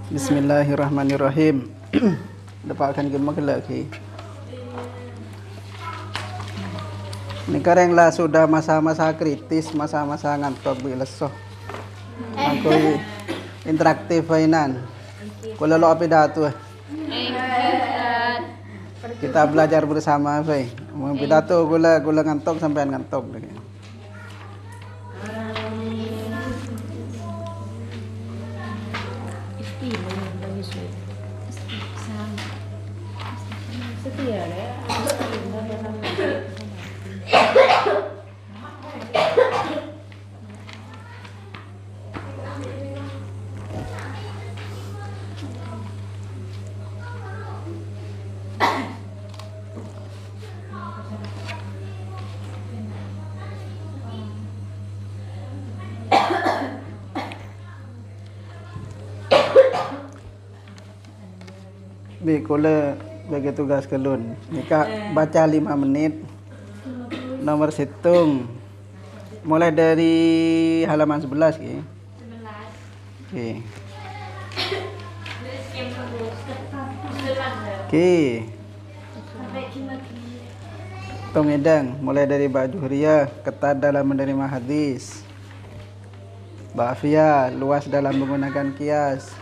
Bismillahirrahmanirrahim. Dapatkan gemak lagi. Ini karenglah sudah masa-masa kritis, masa-masa ngantuk bilesoh. Aku interaktif mainan. Kalau lo pidato, kita belajar bersama, Fai. Mau pidato, gula ngantuk sampai ngantuk. Kula bagi tugas kelun. Nika baca 5 menit. Nomor hitung. Mulai dari halaman 11 ki. 11. Oke. Pemedang mulai dari Mbak Juhria, ketat dalam menerima hadis. Mbak Afia, luas dalam menggunakan kias.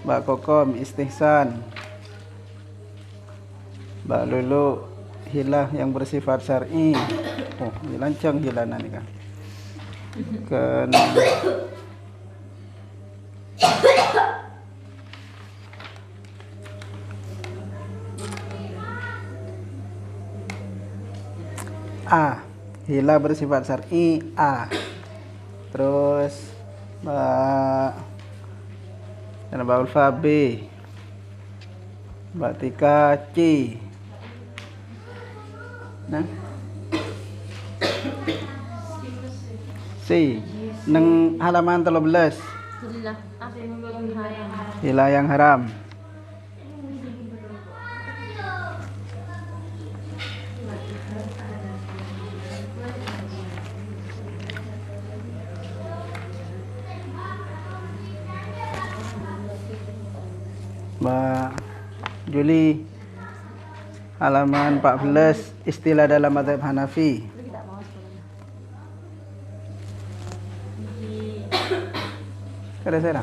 Mbak Kokom, istihsan. Mbak Lulu, hilah yang bersifat syar'i. Oh, lancang hilanan ini kan. A, hilah bersifat syar'i A. Terus Mbak Ulfa B, Mbak Tika C. Nah, C. Neng halaman 13. Hilah yang haram. Mbak Juli, halaman 14, istilah dalam mazhab Hanafi. Kada saya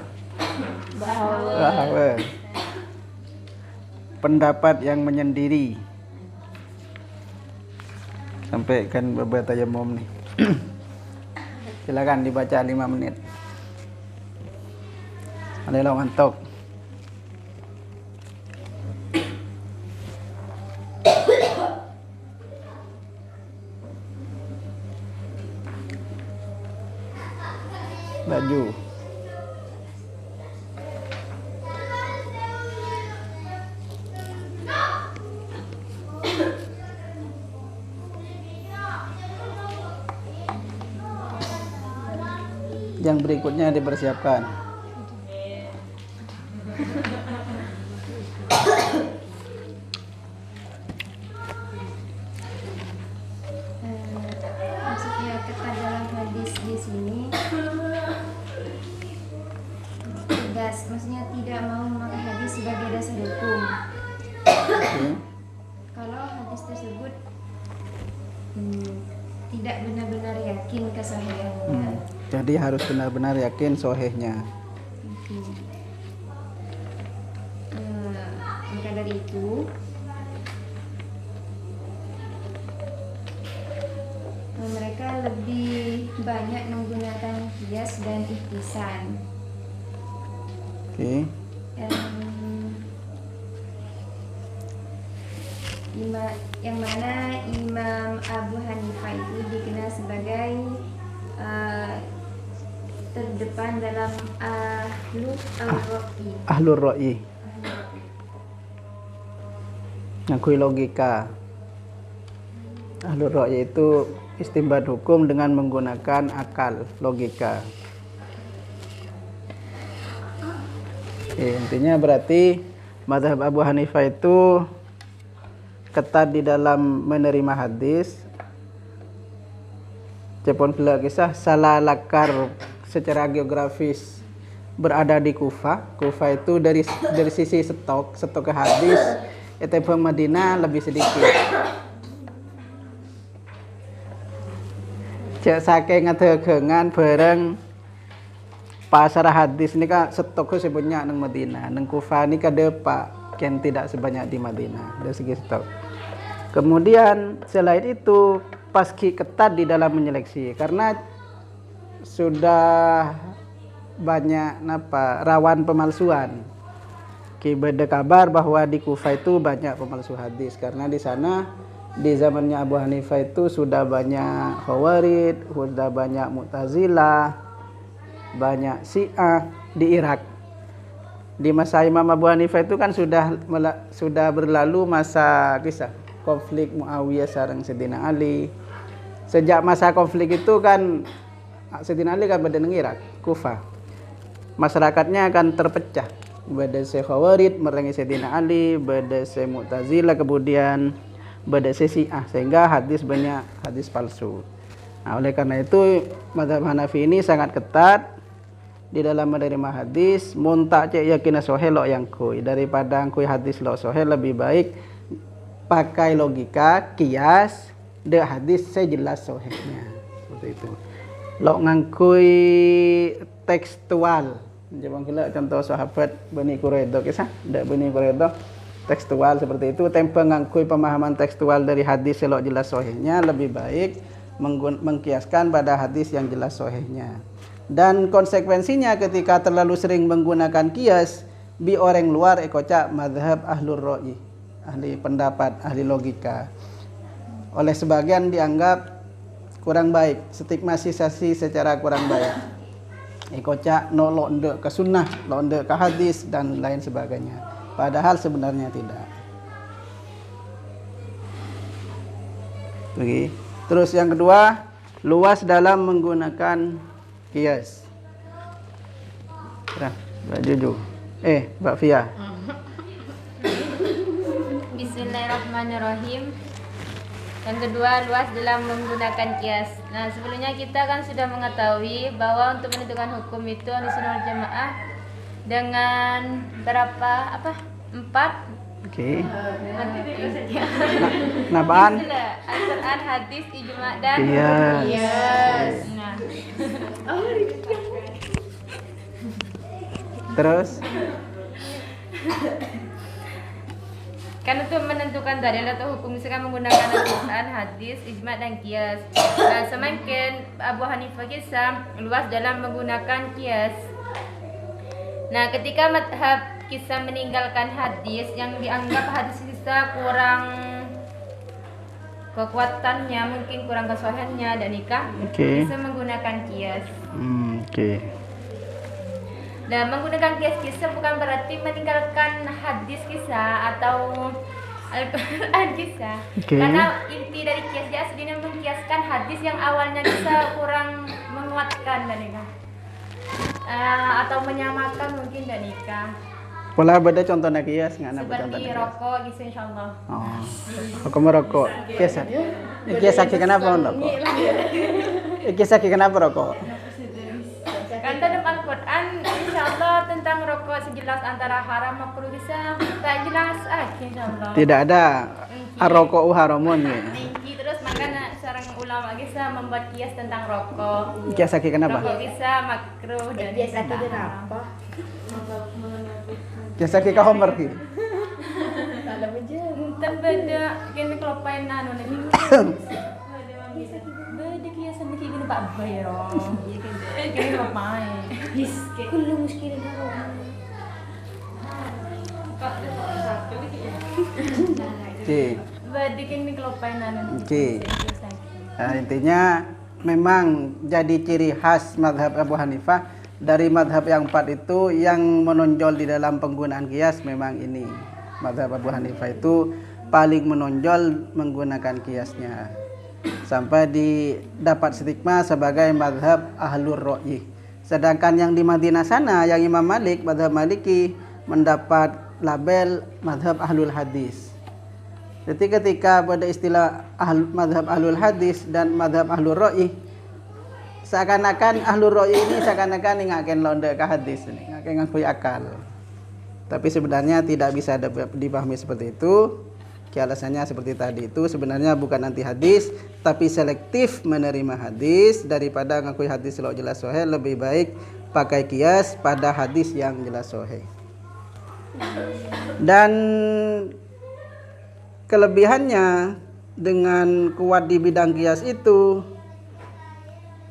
bahwa pendapat yang menyendiri. Sampai kan beberapa tayamum nih. Silakan dibaca 5 menit. Ada yang ngantuk. Baju. Yang berikutnya dipersiapkan. Maksudnya ketat dalam hadis di sini maksudnya tidak mau memakai hadis sebagai dasar hukum. Kalau hadis tersebut tidak benar-benar yakin kesahihannya. Jadi harus benar-benar yakin sahihnya. Maka dari itu mereka lebih banyak menggunakan kias dan ihtisan. Oke. Yang mana Imam Abu Hanifah itu dikenal sebagai terdepan dalam Ahlur Ra'i. Ngakui logika. Ahlur Ra'i itu istinbat hukum dengan menggunakan akal, logika. Intinya berarti mazhab Abu Hanifah itu ketat di dalam menerima hadis. Cepon pula kisah salah lakar secara geografis berada di Kufah. Kufah itu dari sisi stok hadis itu Madinah lebih sedikit. Cek saking ngedegengan bareng pasar hadis ini kan stoknya sebanyak nang Madinah, nang Kufah ini kada pak kan tidak sebanyak di Madinah dari segi stok. Kemudian selain itu paski ketat di dalam menyeleksi karena sudah banyak rawan pemalsuan. Beda kabar bahwa di Kufah itu banyak pemalsu hadis karena di sana di zamannya Abu Hanifah itu sudah banyak Khawarij, sudah banyak Mu'tazilah, banyak Syiah di Irak. Di masa Imam Abu Hanifah itu kan sudah berlalu masa kisah konflik Muawiyah sareng Sayyidina Ali. Sejak masa konflik itu kan Sayyidina Ali kan berada di Irak, Kufah. Masyarakatnya akan terpecah. Beda Khawarij merangi Sayyidina Ali, beda Mu'tazilah, kemudian beda Syiah, sehingga banyak hadis palsu. Nah, oleh karena itu mazhab Hanafi ini sangat ketat di dalam menerima hadis. Muntak cek yakin sahih lo yang kui daripada kui hadis lo sahih, lebih baik pakai logika kias de hadis saya jelas sahihnya seperti itu. Lo ngangkui tekstual. Jangan kira contoh sahabat Bani Quraidah kisah, ndak Bani Quraidah tekstual seperti itu. Tanpa ngangkui pemahaman tekstual dari hadis lo jelas sahihnya, lebih baik mengkiaskan pada hadis yang jelas sahihnya. Dan konsekuensinya ketika terlalu sering menggunakan kias bi orang luar ekocak mazhab ahlur ra'i, ahli pendapat, ahli logika. Oleh sebagian dianggap kurang baik, stigmatisasi secara kurang baik. Ekocak no londe ke sunnah, londe ke hadis dan lain sebagainya. Padahal sebenarnya tidak. Begini. Terus yang kedua, luas dalam menggunakan kias. Mbak Juju. Mbak Fia. Bismillahirrahmanirrahim. Yang kedua, luas dalam menggunakan kias. Nah, sebelumnya kita kan sudah mengetahui bahwa untuk menentukan hukum itu Ahlussunnah wal Jamaah dengan berapa 4. Oke. Kenapaan? Al-Quran, hadis, ijma dan kias. Nah. Terus kan untuk menentukan dalil atau hukum misalkan menggunakan Al-Quran, hadis, ijma dan kias. Nah, semakin Abu Hanifah kisah luas dalam menggunakan kias. Nah, ketika madhab kisah meninggalkan hadis yang dianggap hadis kisah kurang kekuatannya, mungkin kurang kesohihannya dan nikah, bisa menggunakan kias. Dan menggunakan kias kisah bukan berarti meninggalkan hadis kisah atau Al-Quran kisah. Karena inti dari kias dia aslinya mengkiaskan hadis yang awalnya kisah kurang menguatkan dan nikah. Atau menyamakan mungkin dan nikah. Pola beda contohnya kias nggak ada contohnya. Seperti rokok gitu insyaallah. Aku merokok. Kias. Kias sakit kenapa rokok? Kias sakit kenapa rokok? Kan dalam Al-Quran insyaallah tentang rokok sejelas antara haram makruh bisa tak jelas insyaallah. Tidak ada rokok haramun ya. Terus makanya seorang ulama bisa membuat kias tentang rokok. Kias sakit kenapa? Rokok bisa makruh dan kias sakit kenapa? Kias sakit kau merki. Ada aja. Entar beda kene kelopain anu nih. Beda kias sama kayak gini Pak Bayro. Kene kelopain. Yes, kullu muskilin ako. Beda kene kelopain anu. Nah, intinya memang jadi ciri khas mazhab Abu Hanifah. Dari mazhab yang 4 itu yang menonjol di dalam penggunaan kias memang ini. Mazhab Abu Hanifah itu paling menonjol menggunakan kiasnya. Sampai didapat stigma sebagai mazhab ahlur ra'i. Sedangkan yang di Madinah sana, yang Imam Malik, mazhab Maliki mendapat label mazhab ahlul hadis. Jadi ketika pada istilah mazhab ahlul hadis dan mazhab ahlur ra'i seakan-akan ahlul ra'yi ini seakan-akan ngaken londe ke hadis ini, ngaken ngakui akal. Tapi sebenarnya tidak bisa dipahami seperti itu. Alasannya seperti tadi itu sebenarnya bukan anti hadis, tapi selektif menerima hadis daripada ngakui hadis lo jelas sahih, lebih baik pakai kias pada hadis yang jelas sahih. Dan kelebihannya dengan kuat di bidang kias itu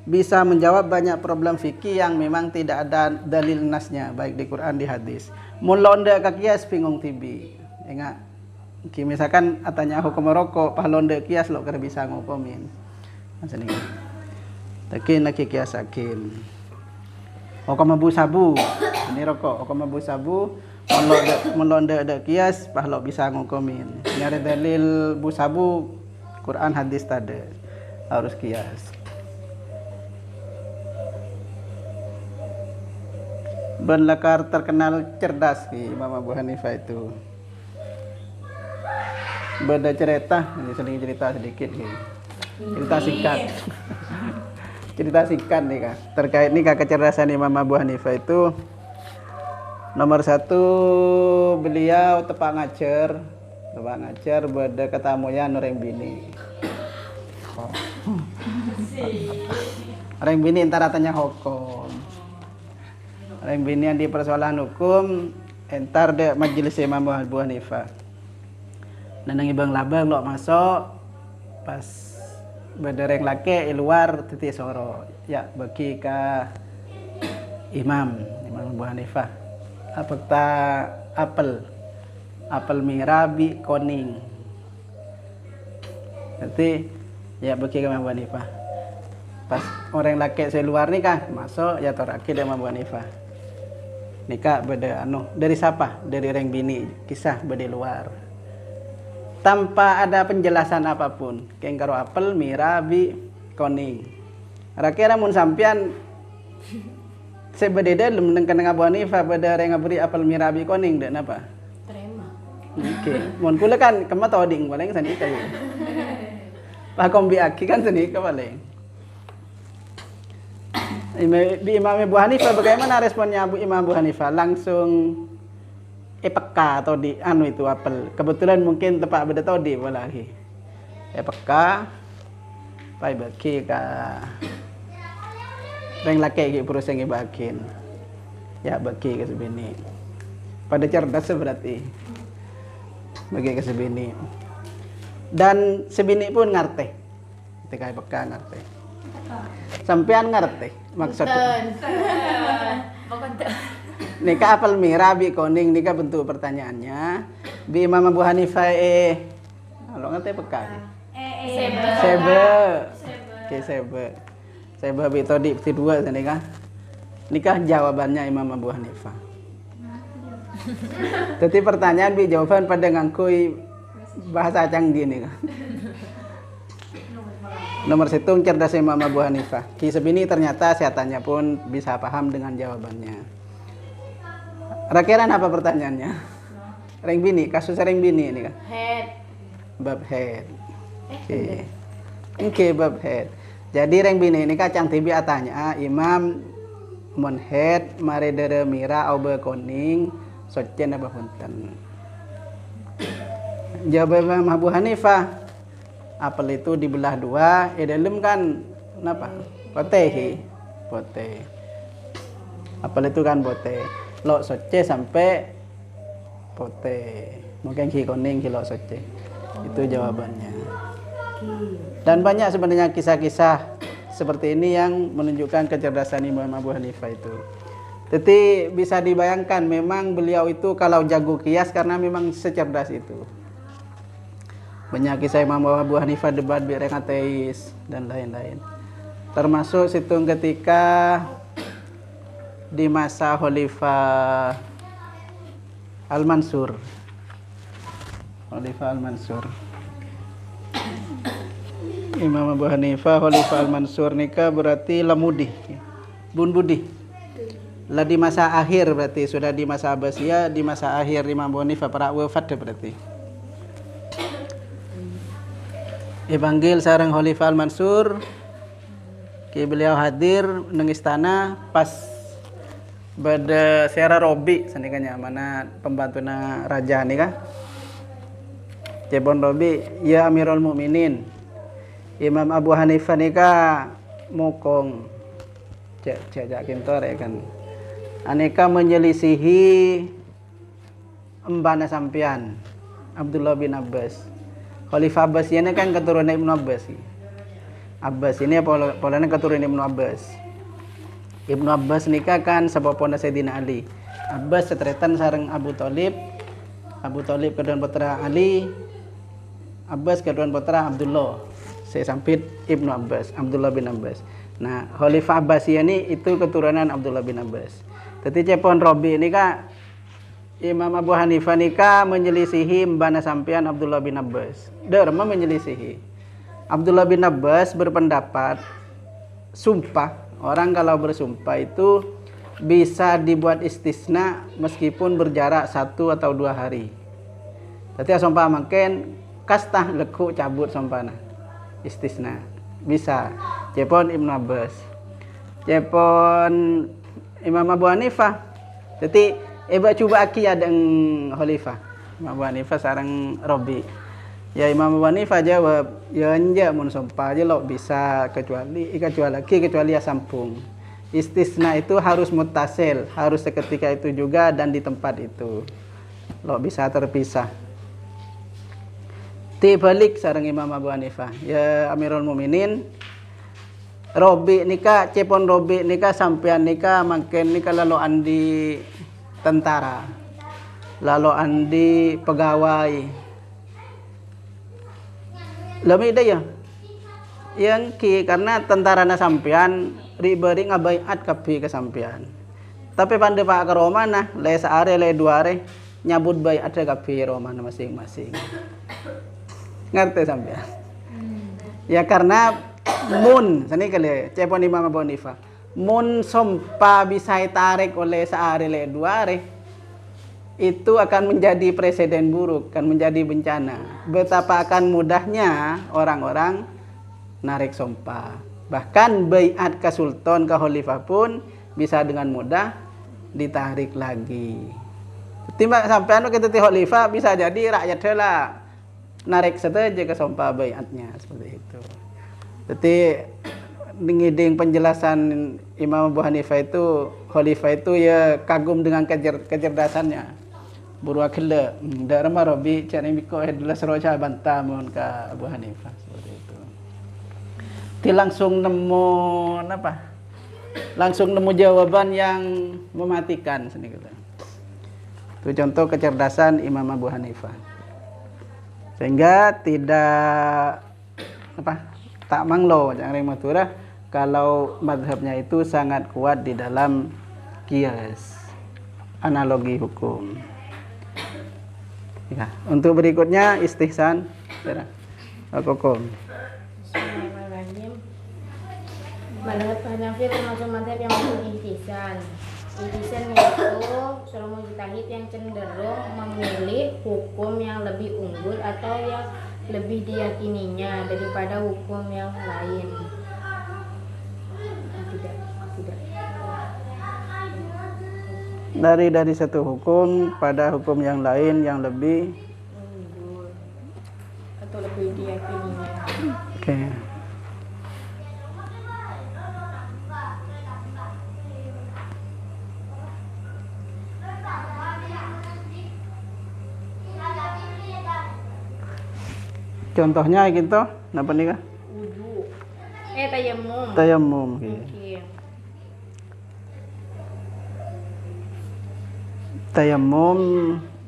bisa menjawab banyak problem fikih yang memang tidak ada dalil nasnya baik di Quran di hadis. Mun londe ke kias bingung tibi. Ingat, misalkan atanya hukum rokok, pas londe kias lo kena bisa ngopomin. Macam ni. Takin lagi kias akin. Hukum abu sabu, ini rokok. Hukum abu sabu, melonde ada kias, pas lo bisa ngokomin. Nyari dalil bu sabu, Quran hadis tadi harus kias. Ben Lakar terkenal cerdas ki Imam Abu Hanifah itu. Beda cerita, ini sedikit cerita sedikit ki. Cerita singkat. Cerita singkat nih kak. Terkait nih kak kecerdasan Imam Abu Hanifah itu. Nomor 1 beliau tepak ngajar beda ketamuyan orang bini. Orang bini antara tanya hukum. Orang bini yang di persoalan hukum entar de majelis Imam Abu Hanifah. Nanang ibang labang lo masuk pas bedereng laki luar titik soro ya bagi ke Imam Abu Hanifah. Apel mirabi koning. Nanti ya bagi ke Imam Abu Hanifah. Pas orang laki saya luar nih kan masuk ya toraki Imam Abu Hanifah. Nikah beda dari siapa? Dari orang bini, kisah beda luar. Tanpa ada penjelasan apapun. Kayak karo apel, mirabi, koning. Kira-kira mun sampean sebeda dalam dengan Abu Hanifah beda orang ngaburi apel, mirabi, koning dan apa? Terima. Oke, mun kula kan kema toding paling sani kayu. Pak kombi aki kan sani paling. Di Imam Abu Hanifah bagaimana responnya Imam Abu Hanifah? Langsung peka atau di itu apel. Kebetulan mungkin tepat beda tau di lagi. Peka pai bagi ka reng laki ki proses ngibakin. Ya bagi ke sebini. Pada cerdas berarti. Bagi ke sebini. Dan sebini pun ngerti. Ketika peka ngerti. Sampean ngerti maksudnya. Nika apel mirabi koning nika bentuk pertanyaannya. Di Imam Abu Hanifah kalau ngerti peka. Sebe. Oke sebe itu di dua nika. Nikah jawabannya Imam Abu Hanifah. Jadi pertanyaan bi jawaban pada ngangkui bahasa canggih nih. Nomor 1 cerdas Imam Abu Hanifah. Ki sebini ternyata sehatannya pun bisa paham dengan jawabannya. Kira-kira apa pertanyaannya? Reng bini, kasus reng bini ini kan? Head. Bab head. Oke, bab head. Jadi reng bini ini kacang tibi atanya Imam mon head mare dere mira au be koning socen apa punten. Jawab Imam Abu Hanifah. Apel itu dibelah dua, dalam kan kenapa? Potehi, pote. Apel itu kan pote. Lo soce sampai pote. Mungkin ki koning ki lo soce. Itu jawabannya. Dan banyak sebenarnya kisah-kisah seperti ini yang menunjukkan kecerdasan Imam Abu Hanifah itu. Jadi bisa dibayangkan memang beliau itu kalau jago kias karena memang secerdas itu. Banyak kisah Imam Abu Hanifah debat bireng ateis dan lain-lain. Termasuk situng ketika di masa Khalifah Al-Mansur. Khalifah Al-Mansur. Imam Abu Hanifah Khalifah Al-Mansur nikah berarti lamudi. Bun budi. Lah di masa akhir berarti sudah di masa Abbasiyah, di masa akhir Imam Abu Hanifah para wafat berarti. Dipanggil sareng Khalifah Al-Mansur Ki beliau hadir nang istana pas pada Sera Robi sanikanya mana pembantuna raja nih kah. Cepon Robi, ya Amirul Mukminin. Imam Abu Hanifah nika mukong cek kintor ya kan. Aneka menyelisihi embana sampian Abdullah bin Abbas. Khalifah Abbas ini kan keturunan Ibnu Abbas. Abbas ini polanya keturunan Ibnu Abbas. Ibnu Abbas nikah kan sebapona Sayyidina Ali. Abbas setretan sareng Abu Thalib. Abu Thalib kedua putra Ali. Abbas kedua putra Abdullah. Saya sampit Ibnu Abbas, Abdullah bin Abbas. Nah, Khalifah Abbasiyah ini itu keturunan Abdullah bin Abbas. Tapi Cepon Robi ini kak Imam Abu Hanifah nikah menyelisihi mbana sampian Abdullah bin Abbas. Derma menyelisihi. Abdullah bin Abbas berpendapat sumpah, orang kalau bersumpah itu bisa dibuat istisna meskipun berjarak 1 atau 2 hari. Tapi sumpah makin kastah leku cabut sumpahna. Istisna bisa. Cepon Ibnu Abbas. Cepon Imam Abu Hanifah. Jadi coba aki ada Khalifah. Imam Abu Hanifah sareng Robi. Ya Imam Abu Hanifah jawab, ya anja mun sumpah aja lo bisa kecuali ya sampung. Istisna itu harus mutasil, harus seketika itu juga dan di tempat itu. Lo bisa terpisah. Balik sareng Imam Abu Hanifah, ya Amirul Mukminin. Robi nikah, Cepon Robi nikah sampean nikah makin nikah lalu andi tentara, lalu andi pegawai. Lebih deh ya, yang karena tentara na sampean riberi ngabaiat kapi ke sampean. Tapi pandai pak ke Romana, le seare le 2 hari nyabut baiat ke kapi Romana masing-masing. Ngerti sampean? Ya karena mun sini kali Cepon Imam Abu Hanifah. Mun sompa bisa ditarik oleh sehari le 2 hari itu akan menjadi presiden buruk, akan menjadi bencana. Betapa akan mudahnya orang-orang narik sompa. Bahkan baiat ke sultan ke khalifah pun bisa dengan mudah ditarik lagi. Timbang sampean kita ti khalifah bisa jadi rakyat heula narik saja ke sompa baiatnya seperti itu. Jadi ngiding penjelasan Imam Abu Hanifah itu khalifah itu ya kagum dengan kecerdasannya. Burwakilla darma Robi cari miko adalah seroja bantah mohon ke Abu Hanifah seperti itu. Ti langsung nemu apa? Langsung nemu jawaban yang mematikan sini kita. Itu contoh kecerdasan Imam Abu Hanifah. Sehingga tidak tak manglo jangan maturah kalau madhabnya itu sangat kuat di dalam kias analogi hukum. Ya, untuk berikutnya istihsan hukum. Bismillahirrahmanirrahim. Madhab Hanafi termasuk madhab yang memiliki ihtisan. Ihtisan yaitu seorang mujtahid yang cenderung memilih hukum yang lebih unggul atau yang lebih diyakininya daripada hukum yang lain. Tidak. Dari satu hukum pada hukum yang lain yang lebih Unggul atau lebih diyakininya. Oke. Contohnya gitu, apa nih kah? Wudu. Tayamum. Tayamum. Oke.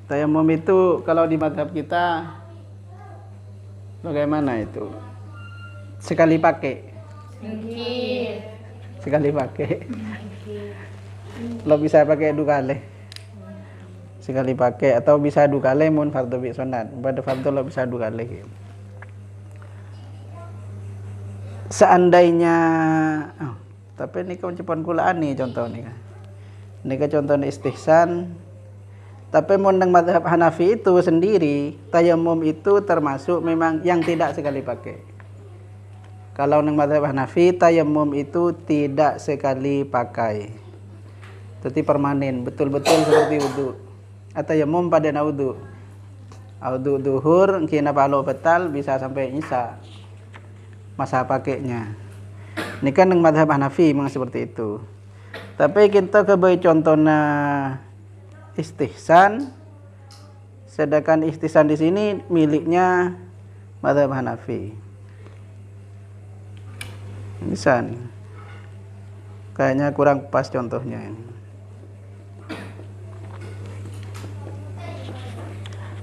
Tayamum itu kalau di madhab kita bagaimana itu? Sekali pakai. Sekali pakai. Lo bisa pakai 2 kali. Sekali pakai atau bisa 2 kali mun fardu bi sunat. Pada fardu lo bisa 2 kali. Seandainya tapi ini kecepon kulaan nih contoh nih. Ini contoh istihsan. Tapi mondang madhab Hanafi itu sendiri tayamum itu termasuk memang yang tidak sekali pakai. Kalau nang mazhab Hanafi tayamum itu tidak sekali pakai. Jadi permanen, betul-betul seperti wudu. Tayamum pada wudu. Wudu duhur kena palo betal bisa sampai isya. Masa pakainya. Ini kan nang mazhab Hanafi memang seperti itu. Tapi kita kebai contohnya istihsan. Sedangkan istihsan di sini miliknya mazhab Hanafi. Bisa nih. Kayaknya kurang pas contohnya ini.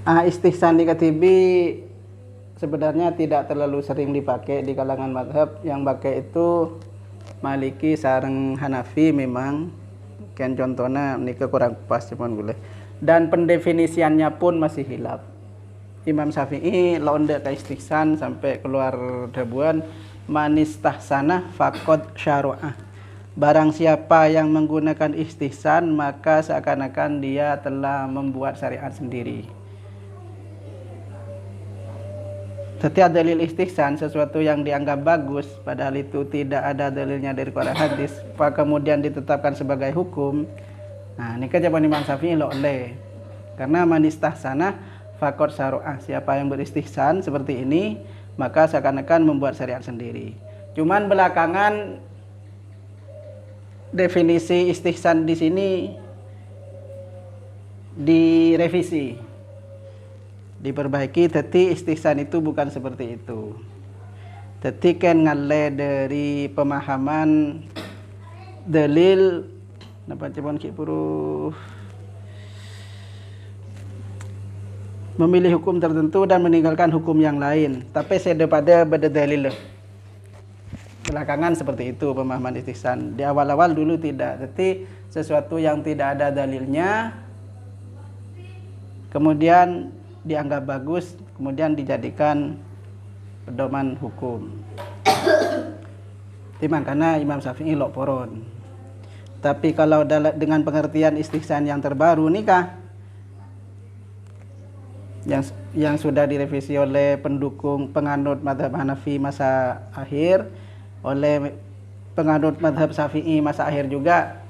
Istihsan di katibi sebenarnya tidak terlalu sering dipakai di kalangan mazhab. Yang pakai itu Maliki sareng Hanafi memang. Kan contohnya ini kurang pas cuman boleh. Dan pendefinisiannya pun masih hilaf. Imam Syafi'i londe ke istihsan sampai keluar dabuan manistahsanah faqad syara'ah. Barang siapa yang menggunakan istihsan maka seakan-akan dia telah membuat syariat sendiri. Setiap dalil istihsan sesuatu yang dianggap bagus padahal itu tidak ada dalilnya dari Quran hadis, maka kemudian ditetapkan sebagai hukum. Nah, ini kan jawaban Imam Syafi'i oleh. Karena manistahsanah faqad syara'ah. Siapa yang beristihsan seperti ini maka seakan-akan membuat syariat sendiri. Cuman belakangan definisi istihsan di sini direvisi, diperbaiki. Jadi istihsan itu bukan seperti itu. Jadi kan ngale dari pemahaman dalil napa cebon ki puru memilih hukum tertentu dan meninggalkan hukum yang lain. Tapi saya pada berdalil. Belakangan seperti itu pemahaman istihsan. Di awal-awal dulu tidak. Jadi sesuatu yang tidak ada dalilnya kemudian dianggap bagus, kemudian dijadikan pedoman hukum. Timang karena Imam Syafi'i lok poron. Tapi kalau dengan pengertian istihsan yang terbaru nikah yang sudah direvisi oleh pendukung penganut mazhab Hanafi masa akhir, oleh penganut mazhab Syafi'i masa akhir juga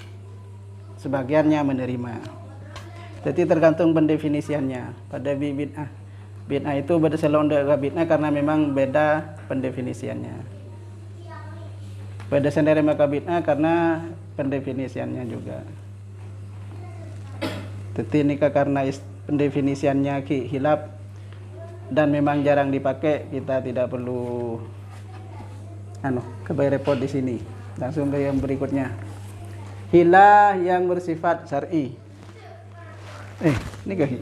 sebagiannya menerima. Jadi tergantung pendefinisiannya. Pada bid'ah. Bid'ah itu berselon dengan bid'ah karena memang beda pendefinisiannya. Beda sendiri maka bid'ah karena pendefinisiannya juga. Jadi nikah karena pendefinisiannya hilaf dan memang jarang dipakai, kita tidak perlu kebaik repot di sini. Langsung ke yang berikutnya. Hilah yang bersifat syar'i. Ini kaki.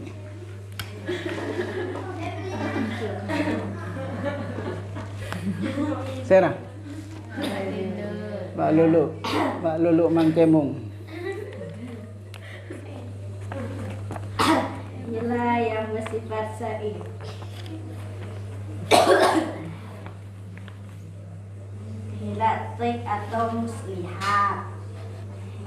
Serah. Mbak Lulu Mangkemung. Hilah yang bersifat syar'i. Hilah trik atau muslihat.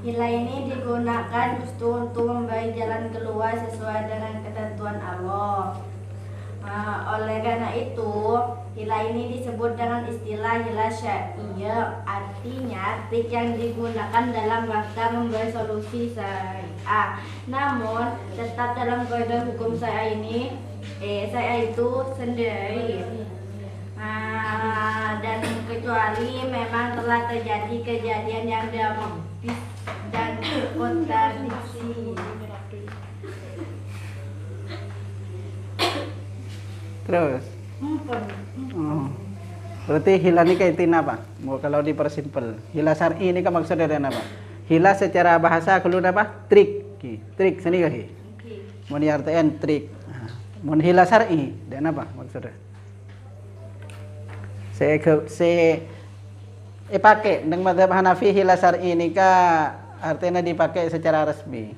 Hilah ini digunakan untuk memberi jalan keluar sesuai dengan ketentuan Allah. Oleh karena itu, hilah ini disebut dengan istilah hilah syar'iyyah. Artinya, trik yang digunakan dalam rangka memberi solusi syariah. Namun, tetap dalam kaidah hukum syariah ini, syariah itu sendiri. Dan kecuali memang telah terjadi kejadian yang dramatis dan kontradiksi. Terus berarti hilah ini kaitin apa? Mau kalau dipersimpel, hilah syar'i ini kan maksudnya dari apa? Hilah secara bahasa keluar apa? Trik. Trik sini kah? Mau diartikan trik. Mau hilah syar'i dan apa maksudnya? Saya pakai dengan mazhab Hanafi hilah syar'i ini kah artinya dipakai secara resmi.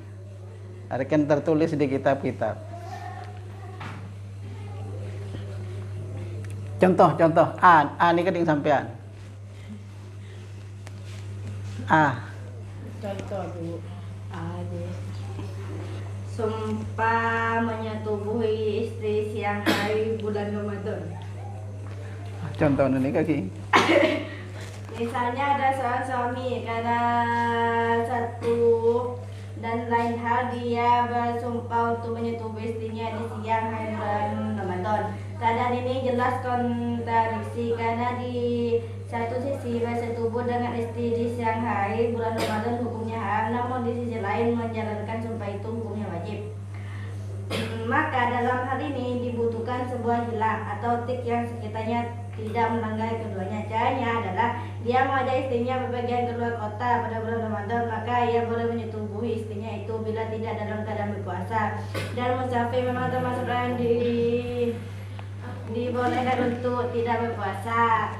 Artinya tertulis di kitab-kitab. Contoh ini kan yang sampean. Contoh dulu. Sumpah menyetubuhi istri siang hari bulan Ramadan. Contoh ini kaki. Misalnya ada seorang suami karena satu dan lain hal dia bersumpah untuk menyetubuhi istrinya di siang hari bulan Ramadan. Keadaan ini jelas kontradiksi karena di satu sisi bersetubuh dengan istri di siang hari bulan Ramadan hukumnya haram, namun di sisi lain menjalankan sumpah itu hukumnya wajib. Maka dalam hal ini dibutuhkan sebuah hilang atau tik yang sekiranya tidak melanggar keduanya. Caranya adalah dia mengajak istrinya berpergian keluar kota pada bulan Ramadan, maka ia boleh menyetubuhi istrinya itu bila tidak dalam keadaan berpuasa. Dan musafir memang termasuk yang dibolehkan untuk tidak berpuasa.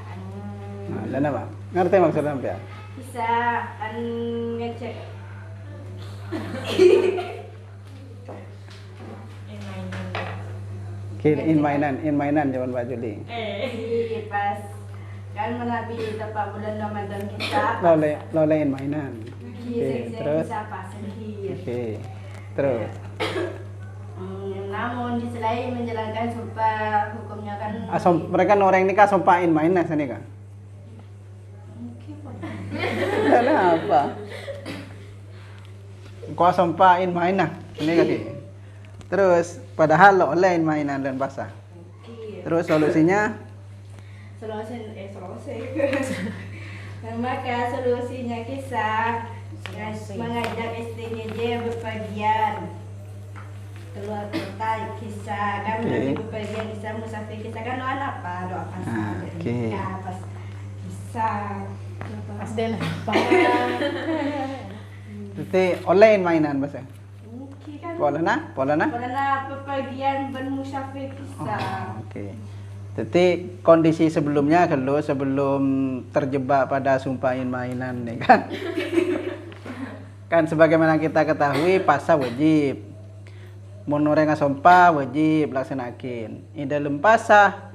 Nah, dan apa? Ngerti maksudnya apa ya? Bisa ngecek. In mainan jaman Pak Juli. Pas kan menabi di tempat bulan Ramadan kita. Lolein mainan. Oke, terus. Oke. Terus. Namun di selain menjalankan sumpah hukumnya kan. Mereka orang nikah sumpahin mainan sini kan? Dan apa? Kau sumpahin mainan ini kan? Terus padahal lo oleh mainan dan basah. Terus solusinya? Maka solusinya kisah mengajak istrinya dia berpergian keluar kota, kisah kan berpergian, kisah musafir, kisah kan doa apa? Doa pasal. Pas kisah pas dan apa? Jadi oleh mainan basah. Polana Pepergian bermusafir kisah. Oke. Jadi kondisi sebelumnya kalau sebelum terjebak pada sumpahin mainan nih kan. Kan sebagaimana kita ketahui puasa wajib. Mun orang sumpah wajib laksanakin. Di dalam puasa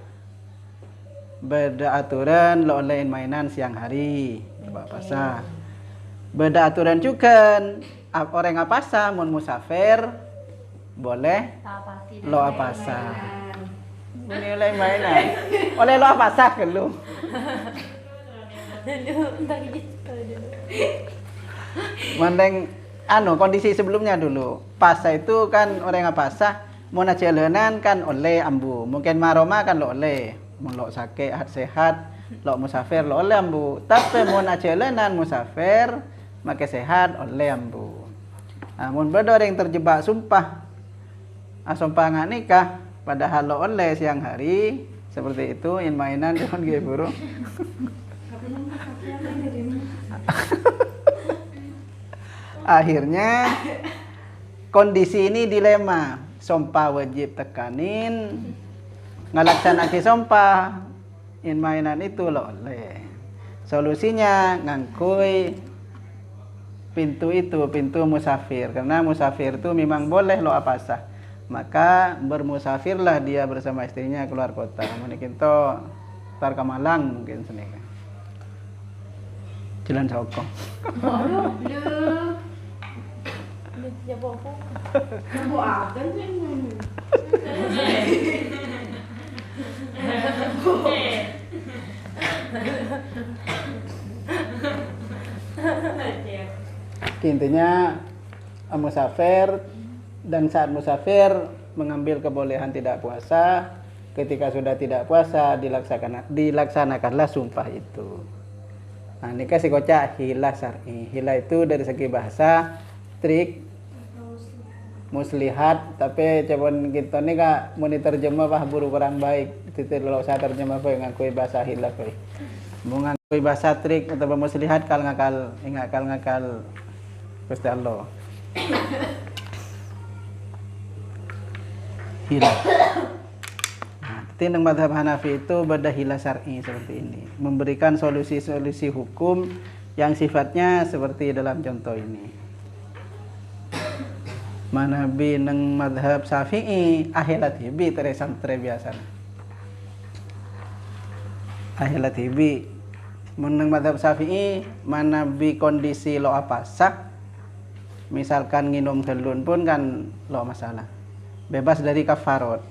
beda aturan lo olain mainan siang hari puasa. Beda aturan juga orang apasa mun musafir boleh lo apasa. Ini oleh mainan. Oleh lo apasa ke lu. Mending kondisi sebelumnya dulu. Pasa itu kan orang apasa mau jalanan kan oleh ambu. Mungkin maroma kan lo oleh. Mun lo sakit sehat lo musafir lo oleh ambu. Tapi mau jalanan musafir make sehat oleh ambu. Mun beda yang terjebak sumpah. Sumpah nggak nikah padahal lo oleh siang hari seperti itu in mainan jangan gue buru. Akhirnya kondisi ini dilema. Sumpah wajib tekanin ngalaksanake sumpah in mainan itu lo oleh. Solusinya ngangkui pintu musafir, karena musafir itu memang boleh lo apasah. Maka bermusafirlah dia bersama istrinya keluar kota. Mungkin to tar ke Malang mungkin sini kan. Jalan Sokong. Intinya musafir dan saat musafir mengambil kebolehan tidak puasa, ketika sudah tidak puasa dilaksanakanlah sumpah itu. Nah, ini kasih kocak hila syar'i. Hila itu dari segi bahasa trik muslihat, tapi coba kita nih kak mau diterjemah bah buru kurang baik. Titik kalau saya terjemah apa ngakui bahasa hila koi. Mau ngakui bahasa trik atau muslihat kal ngakal Gusti Allah. Hila. Nah, tindang mazhab Hanafi itu beda hila syar'i seperti ini, memberikan solusi-solusi hukum yang sifatnya seperti dalam contoh ini. Manabi nang mazhab Syafi'i ahilat hibi teresan biasa. Ahilat hibi menang mazhab Syafi'i manabi kondisi lo apa sak. Misalkan nginum gelun pun kan lo masalah. Bebas dari kafarot.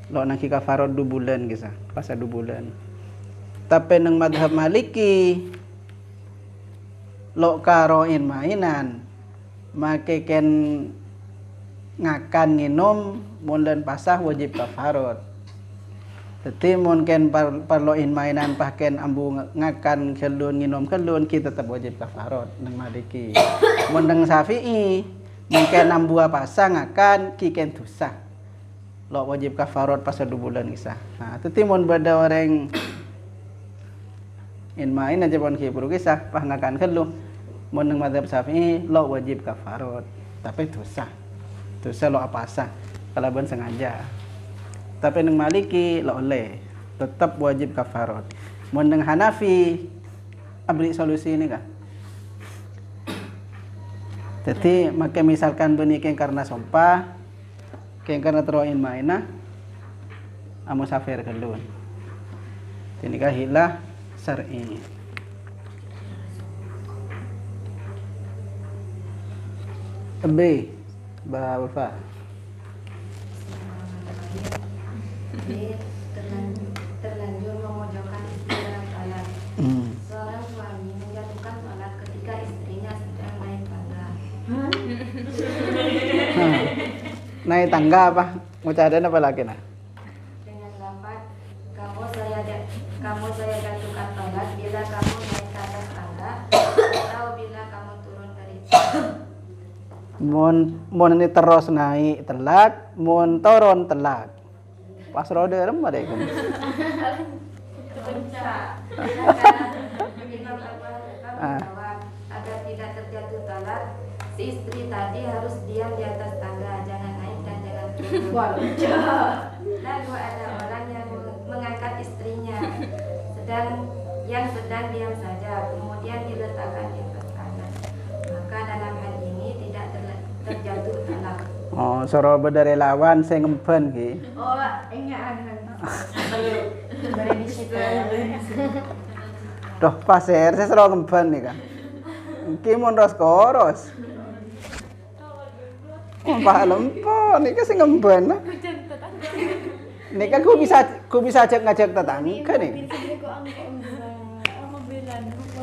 Lo naki kafarot 2 bulan kisah, puasa 2 bulan. Tapi nang madhab Maliki lo karoin mainan make ken ngakan nginum mun pasah wajib kafarot. Jadi mungkin perluin mainan paken ambu ngakan kelun nginum kelun kita tetap wajib kafarot nang Maliki. Mun nang Syafi'i mungkin ambu pasah ngakan kiken dosa. Lo wajib kafarot pas 2 bulan kisah. Nah, jadi mun beda orang in main aja pun ki perlu kisah pah ngakan kelun. Mun nang mazhab Syafi'i lo wajib kafarot, tapi dosa. Dosa lo pasah kalau ben sengaja. Tapi nang Maliki lo oleh tetap wajib kafarot. Mun nang Hanafi abri solusi ini kah? Jadi maka misalkan beniking karena sompah, keng karena teroin mainah, amu safir kelun. Ini kah hilah syar'i. B, Bapak. Terlanjur memojokkan istri dalam salat. Seorang suami menjatuhkan salat ketika istrinya sedang naik tangga. Naik tangga apa? Mau cadang apa lagi nah? Dengan lafaz, kamu saya jatuhkan salat bila kamu naik ke atas tangga atau bila kamu turun dari tangga. Mun ini terus naik telak, mun turun telak. Pas roda remah deh kan. Imam Abu Hanifah menjawab, agar tidak terjatuh talak, si istri tadi harus diam di atas tangga, jangan naik dan jangan turun. Lalu ada orang yang mengangkat istrinya, yang sedang diam saja, kemudian diletakkan di atas tangga. Maka dalam hal ini tidak terjatuh talak. Oh, soro bedare lawan saya ngempen ki. Oh, ingat Beri di situ. Doh pasir saya soro ngempen nih kan. Ki mun ros koros. Oh, Pak lempo nih sing ngempen. Nih kan ku bisa ngajak tetangga nih.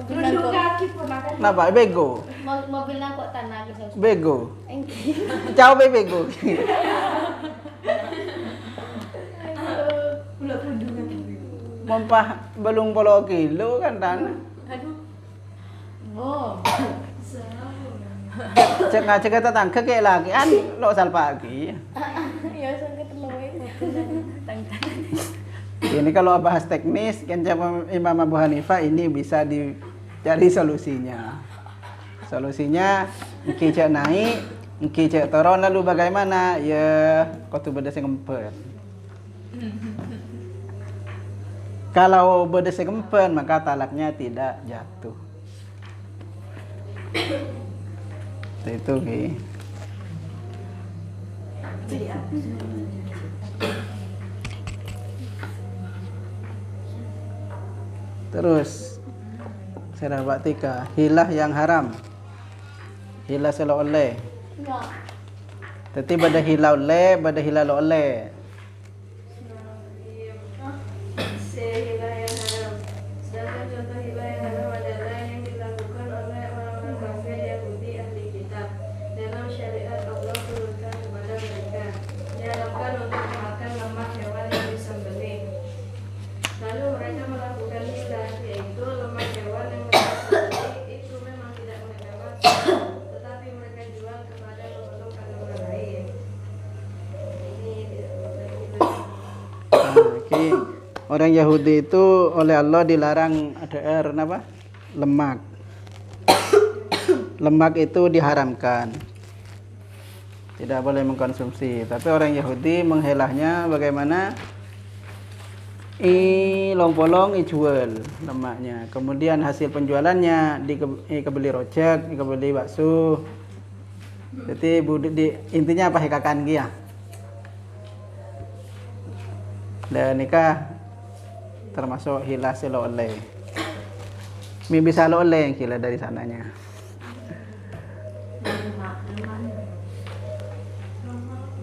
Mobil kaki pun aku. Napa bego? Mobil kok tanah gitu. Bego. Jauh bego. Mompah belum 10 kilo kan tanah. Oh. Cek ngajak tetangga kayak lagi an lo sal pagi. Ya sang ketemu Ini kalau bahas teknis, kan Imam Abu Hanifah ini bisa dicari solusinya. Solusinya, engki cek naik, engki cek turun, lalu bagaimana? Ya, kotu beda sing empen. Kalau beda sing empen, maka talaknya tidak jatuh. Itu ki. Terus saya dapat 3 hilah yang haram. Hilah selo oleh. Enggak. Tapi pada hilah oleh, pada hilah lo oleh. Hilah yang haram. Sedangkan contoh hilah yang haram adalah yang dilakukan oleh orang-orang kafir Yahudi ahli kitab. Dalam syariat Allah turunkan kepada mereka, diharamkan untuk memakan lemak hewan yang disembelih. Lalu mereka melakukan hilah, yaitu lemak hewan yang mereka sembelih itu memang tidak mereka makan, tetapi mereka jual kepada pemeluk agama lain. Ini tidak boleh hilah. Oke. Orang Yahudi itu oleh Allah dilarang ada apa? Lemak. Lemak itu diharamkan. Tidak boleh mengkonsumsi. Tapi orang Yahudi menghilahnya bagaimana? Long-polong jual lemaknya. Kemudian hasil penjualannya dikebeli rojak, dikebeli bakso. Jadi intinya apa hikakan dia? Dan nikah termasuk hilah selo oleh. Mi bisa lo oleh yang kila dari sananya.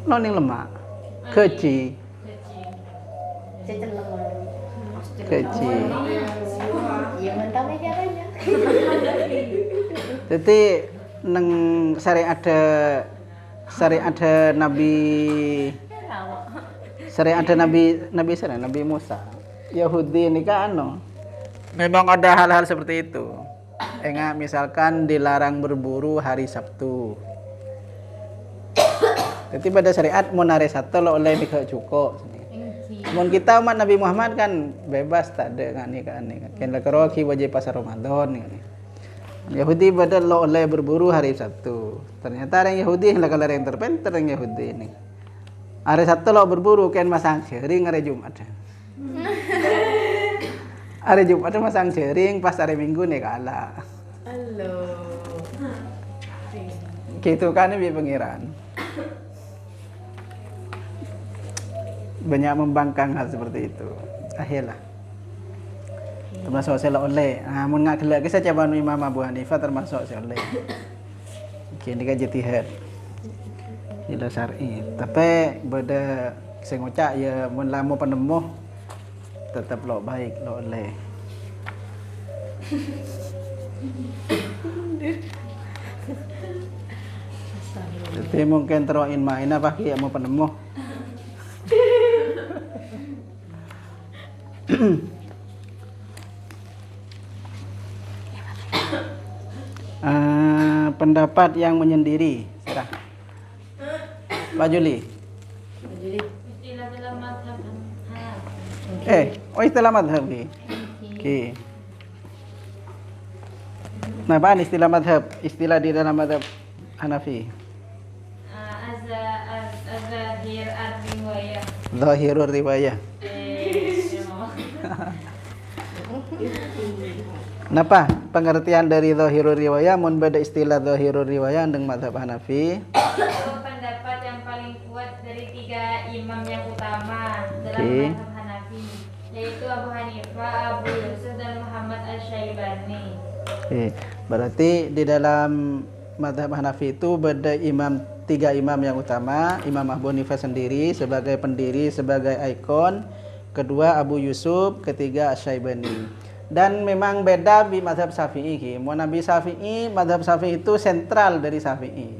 Noning lemak, keci. Ceceleng. kecil. Iya mantap ya caranya. Jadi neng sering ada Nabi Musa. Yahudi ini kan memang ada hal-hal seperti itu. Enggak, misalkan dilarang berburu hari Sabtu. Jadi pada syariat mau nare satu lo oleh mikro cukup. Mun kita umat Nabi Muhammad kan bebas, tak ada kan. Kan keroki wajib pasar Ramadan kan. Yahudi pada lo oleh berburu hari Sabtu. Ternyata orang Yahudi yang kalau yang terpenter yang Yahudi ini. Hari Sabtu lo berburu kan masang sering hari Jumat. Hari Jumat masang sering pas hari Minggu nih kalah. Halo. Gitu kan ini pengiran. Banyak membangkang hal seperti itu. Akhirlah. Termasuk saya oleh. Mun ngak gelak saya coba Imam Abu Hanifah termasuk saya oleh. Kini kan jitihad. Ila syar'i. Tapi pada saya ngucap ya mun lama penemuh tetap lo baik lo oleh. Jadi mungkin teroin main apa ki mau penemuh. Pendapat yang menyendiri, serah. Pak Juli. Istilah dalam mazhab Istilah madhab ki. Ki. Nah, apaan istilah madhab? Istilah di dalam madhab Hanafi. Azahir ar-riwayah. Zahirur riwayah. Napa pengertian dari zahirur riwayah mun beda istilah zahirur riwayah dengan mazhab Hanafi? Itu pendapat yang paling kuat dari 3 imam yang utama dalam mazhab Hanafi, yaitu Abu Hanifah, Abu Yusuf dan Muhammad Asy-Syaibani. Berarti di dalam mazhab Hanafi itu beda 3 imam yang utama. Imam Abu Hanifah sendiri sebagai pendiri, sebagai ikon. Kedua Abu Yusuf, ketiga Asy-Syaibani. Dan memang beda di mazhab Syafi'i. Mau Nabi Syafi'i, mazhab Syafi'i itu sentral dari Syafi'i.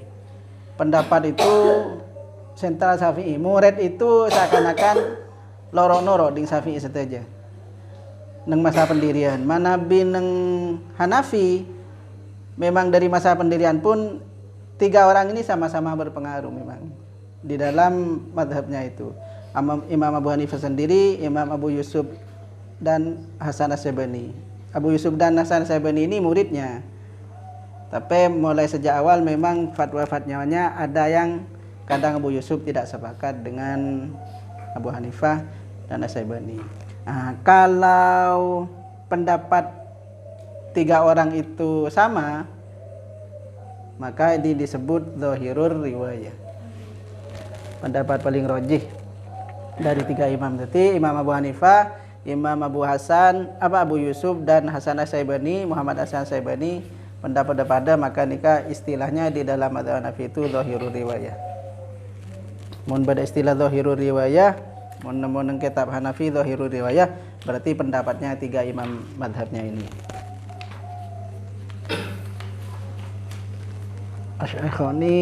Pendapat itu sentral Syafi'i. Murid itu seakan-akan loro-noro di Syafi'i saja. Neng masa pendirian. Manabi neng Hanafi, memang dari masa pendirian pun 3 orang ini sama-sama berpengaruh memang di dalam mazhabnya itu. Imam Abu Hanifah sendiri, Imam Abu Yusuf dan Hasan Asy-Syaibani. Abu Yusuf dan Hasan Asy-Syaibani ini muridnya. Tapi mulai sejak awal memang fatwa-fatwanya ada yang kadang Abu Yusuf tidak sepakat dengan Abu Hanifah dan Asy-Syaibani. Kalau pendapat 3 orang itu sama, maka ini disebut zahirur riwayah. Pendapat paling rajih dari 3 imam tadi, Imam Abu Hanifah, Imam Abu Yusuf dan Hasan Asy-Syaibani, Muhammad Hasan Asy-Syaibani, pendapat pada maka nikah istilahnya di dalam mazhab Hanafi itu zahirur riwayah. Mun pada istilah zahirur riwayah, mun nang kitab Hanafi zahirur riwayah, berarti pendapatnya 3 imam mazhabnya ini. Asy-Syaikhaini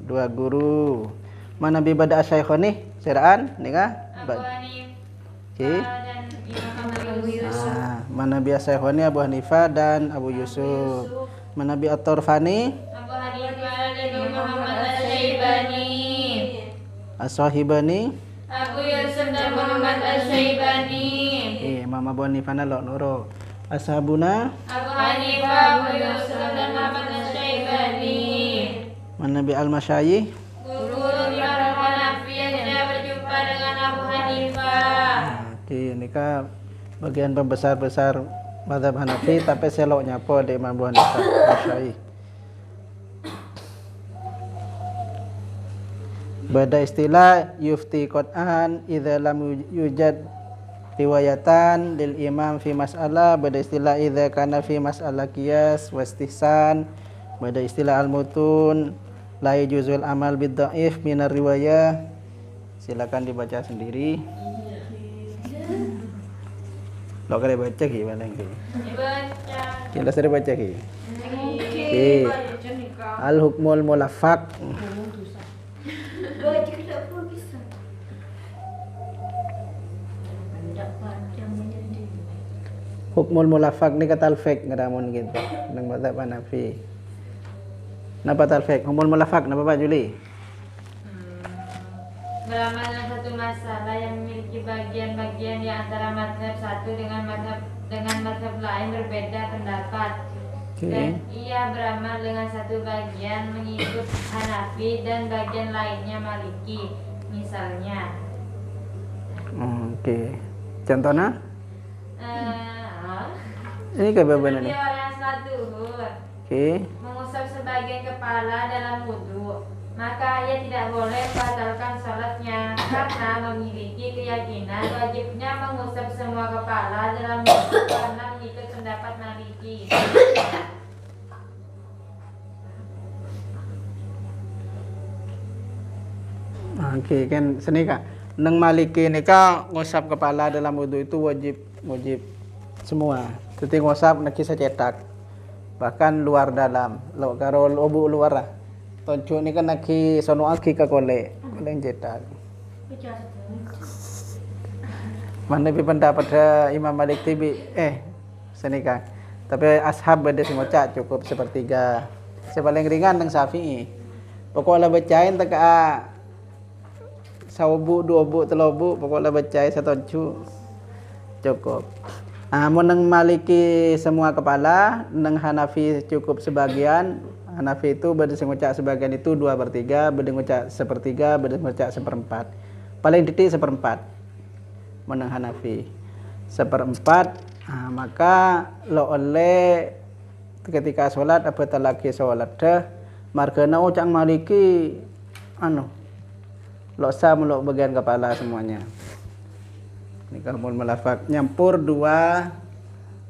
2 guru. Mana bibada Asy-Syaikhaini? Seraan nikah? Abu Hanifah dan Imam Abu Yusuf. Mana bi Asy-Syaikhaini Abu Hanifah dan Abu Yusuf. Mana bi At-Tarfani? Abu Hanifah dan Muhammad Asy-Syaibani. As-Sahibani? Abu Yusuf dan Muhammad Asy-Syaibani. Imam Abu Hanifah na nuro. Ashabuna? Abu Hanifah, Abu Yusuf dan Muhammad Asy-Syaibani. Mana bi Al-Masyayikh? Guru Imam Hanafi yang tidak berjumpa dengan Abu Hanifah. Ini kan bagian pembesar-besar mazhab Hanafi, tapi seloknya apa di Imam Abu Hanifah Asy-Syaikh. Beda istilah yufti qat'an idza lam yujad riwayatan lil imam fi mas'alah. Beda istilah idza kana fi mas'alah qiyas wa istihsan. Beda istilah al-mutun la yujuzul amal bid dhaif minar riwayah. Silakan dibaca sendiri. Lo kali baca ki paling ki. Baca. Kita sering baca ki. Oke, baca nikah. Al hukmul mulafaq. Baca kenapa bisa? Hukmul mulafaq ni kata al-fiqh ngadamun gitu. Nang mazhab Hanafi. Napa al-fiqh? Hukmul mulafaq napa Pak Juli? Beramal satu masalah yang memiliki bagian-bagian di antara mazhab satu dengan mazhab lain berbeda pendapat. Oke. Dan ia beramal dengan satu bagian mengikut Hanafi dan bagian lainnya Maliki. Misalnya, Oke. Contohnya? ah, Ini kebebanan seperti nih. orang salat zuhur Oke. mengusap sebagian kepala dalam wudhu, maka ia tidak boleh membatalkan sholatnya karena memiliki keyakinan wajibnya mengusap semua kepala dalam wudhu karena mengikut pendapat Maliki. Oke, kan seni Kak. Nang Maliki ni Kak ngusap kepala dalam wudhu itu wajib semua. Jadi ngusap nak kisah cetak. Bahkan luar dalam. Lo karo obu luar lah. Toncu ni kan nak sono aki ka kole yang cetak. Mana pi pendapat Imam Malik tibi seni Kak. Tapi ashab ada semua cak cukup sepertiga. Sepaling ringan nang Syafi'i. Pokoknya bacain tak saubu, dua bu, telur bu, pokoknya baca satu cu cukup. Mun nang Maliki semua kepala, nang Hanafi cukup sebagian. Hanafi itu beda ngucap sebagian itu 2/3, beda ngucap 1/3, beda ngucap 1/4. Paling titik 1/4. Mun nang Hanafi 1/4, maka lo oleh ketika sholat apa lagi sholat dah margana ucap Maliki lo sah melok bagian kepala semuanya. Ini kalau mulafaq nyampur dua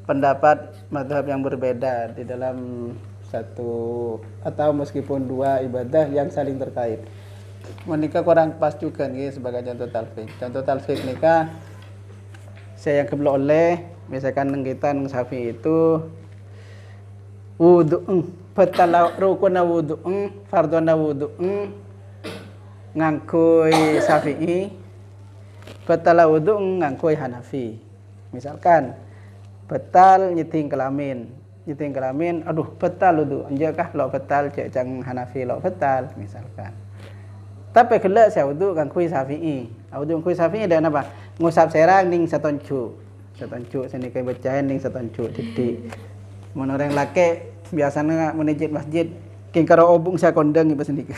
pendapat mazhab yang berbeda di dalam satu atau meskipun dua ibadah yang saling terkait. Menikah kurang pas juga nih sebagai contoh talfiq. Contoh talfiq nikah saya yang kebelah oleh misalkan neng kita neng Syafi'i itu wudu petala rukun wudu fardhu wudu ngangkui Syafi'i, batal wudu ngangkui Hanafi. Misalkan batal nyeting kelamin, aduh batal wudu, anjakah lo batal cek cang Hanafi lo batal misalkan. Tapi kelak saya wudu ngangkui Syafi'i, wudu ngangkui Syafi'i dan apa? Ngusap serang ning satoncu sini kayak bacain ning satoncu titik. Mun orang laki biasanya menijit masjid, king karo obung saya kondang ibu sendiri.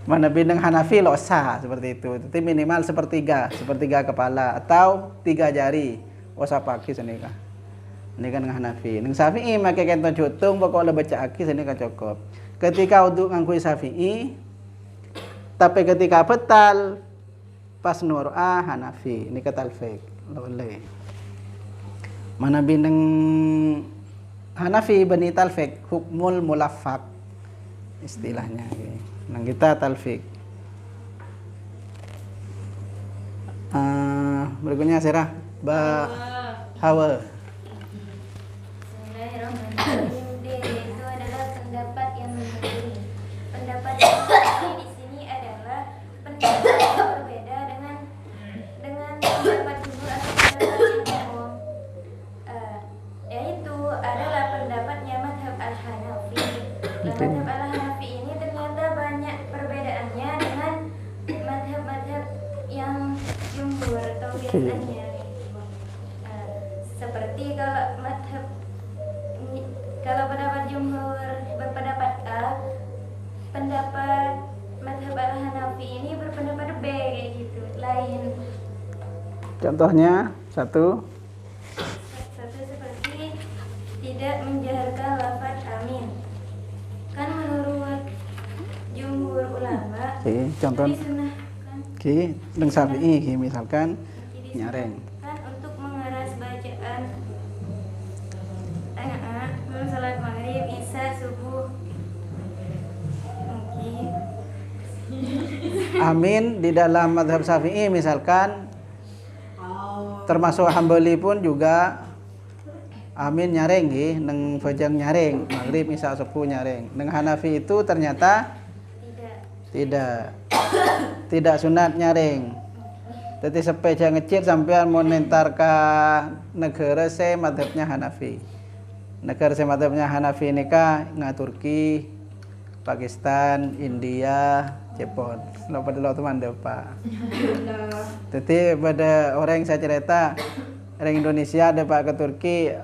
Mana bidang Hanafi lo sah seperti itu. Tapi minimal sepertiga kepala atau 3 jari. Osa paki senika. Ini kan Hanafi. Nang Syafi'i make kento jutung pokok le baca aki senika cukup. Ketika wudu ngangkui Syafi'i tapi ketika betal pas nur Hanafi. Ini kata al-fiqh. Lo boleh. Mana bidang Hanafi bani talfiq hukmul mulafaq istilahnya. Nang kita talfiq. Berikutnya Serah Hawa. Bismillahirrahmanirrahim. Itu adalah pendapat yang mendahului. Pendapat yang mendahului di sini adalah pendapat yang berbeda dengan pendapat jumhur atau pendapat yang umum. Yaitu adalah pendapatnya mazhab al-Hanafi. Mazhab al-Hanafi ini ternyata banyak perbedaannya dengan mazhab-mazhab yang jumhur atau biasanya. Seperti kalau pendapat jumhur berpendapat A, pendapat mazhab al-Hanafi ini berpendapat B kayak gitu, lain. Contohnya satu Seperti tidak menjaharkan lafaz amin. Kan menurut jumhur ulama contoh disunahkan nang Syafi'i misalkan nyareng. kan untuk mengeras bacaan salat maghrib, isya, subuh. Amin di dalam mazhab Syafi'i misalkan termasuk Hambali pun juga amin nyaring nggih, neng Fajang nyaring, maghrib isya subuh nyaring. Neng Hanafi itu ternyata tidak sunat nyaring. Jadi sepeda ngecil sampean mau nentar ke negara saya madhabnya Hanafi. Negara saya madhabnya Hanafi ini nggak Turki, Pakistan, India, Jepun. Lo pada lo teman deh Pak. Jadi pada orang yang saya cerita orang Indonesia ada Pak ke Turki,